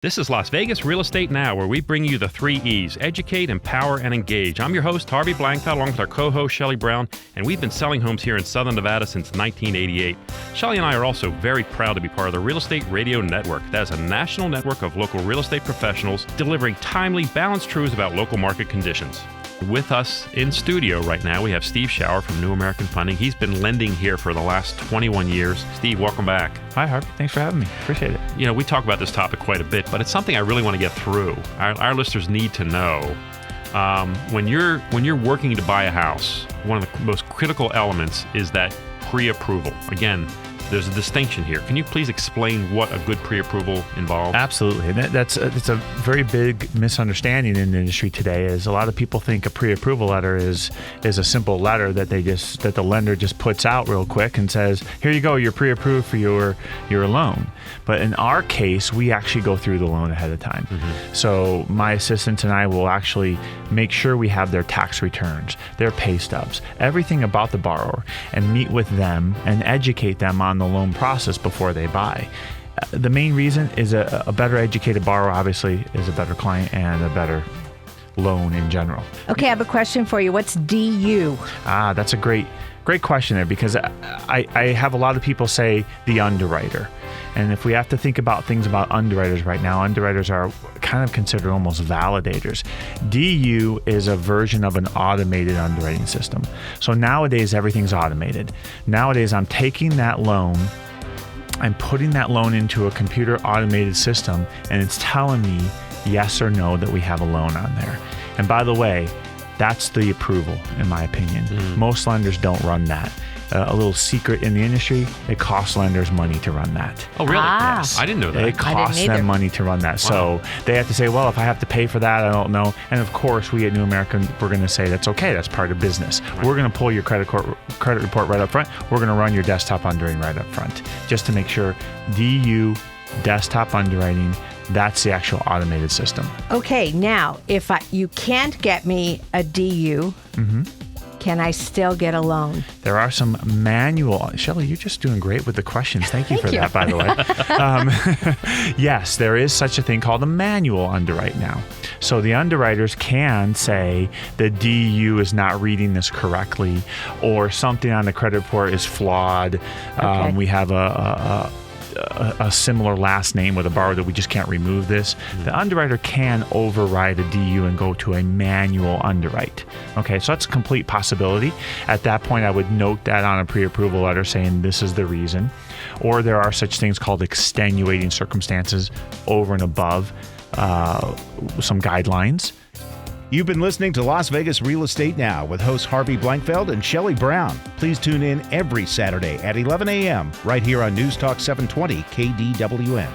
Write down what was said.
This is Las Vegas Real Estate Now, where we bring you the 3 E's: educate, empower, and engage. I'm your host, Harvey Blankfeld, along with our co-host, Shelley Brown, and we've been selling homes here in Southern Nevada since 1988. Shelley and I are also very proud to be part of the Real Estate Radio Network. That is a national network of local real estate professionals delivering timely, balanced truths about local market conditions. With us in studio right now, we have Steve Schauer from New American Funding. He's been lending here for the last 21 years. Steve, welcome back. Hi, Harvey. Thanks for having me. Appreciate it. You know, we talk about this topic quite a bit, but it's something I really want to get through. Our listeners need to know. When you're working to buy a house, one of the most critical elements is that pre-approval. Again, there's a distinction here. Can you please explain what a good pre-approval involves? Absolutely. It's a very big misunderstanding in the industry today. Is a lot of people think a pre-approval letter is a simple letter that the lender just puts out real quick and says, "Here you go, you're pre-approved for your loan." But in our case, we actually go through the loan ahead of time. Mm-hmm. So my assistant and I will actually make sure we have their tax returns, their pay stubs, everything about the borrower, and meet with them and educate them on the loan process before they buy. The main reason is a better educated borrower obviously is a better client and a better loan in general. Okay, I have a question for you. What's DU? That's a great question there, because I have a lot of people say the underwriter. And if we have to think about things about underwriters right now, underwriters are kind of considered almost validators. DU is a version of an automated underwriting system. So nowadays, everything's automated. Nowadays, I'm taking that loan, I'm putting that loan into a computer automated system, and it's telling me yes or no that we have a loan on there. And by the way, that's the approval, in my opinion. Most lenders don't run that. A little secret in the industry, it costs lenders money to run that. Oh, really? Yes. I didn't know that. It costs them money to run that. Wow. So they have to say, well, if I have to pay for that, I don't know. And of course, we at New American, we're going to say that's okay. That's part of business. Right. We're going to pull your credit report right up front. We're going to run your desktop underwriting right up front, just to make sure DU, desktop underwriting, that's the actual automated system. Okay, now, if you can't get me a DU, can I still get a loan? There are some manual. Shelley, you're just doing great with the questions. Thank you for that, by the way. Yes, there is such a thing called a manual underwrite now. So the underwriters can say the DU is not reading this correctly, or something on the credit report is flawed. Okay. We have a similar last name with a borrower that we just can't remove this. The underwriter can override a DU and go to a manual underwrite. Okay, so that's a complete possibility. At that point, I would note that on a pre-approval letter saying this is the reason. Or there are such things called extenuating circumstances over and above some guidelines. You've been listening to Las Vegas Real Estate Now with hosts Harvey Blankfeld and Shelley Brown. Please tune in every Saturday at 11 a.m. right here on News Talk 720 KDWN.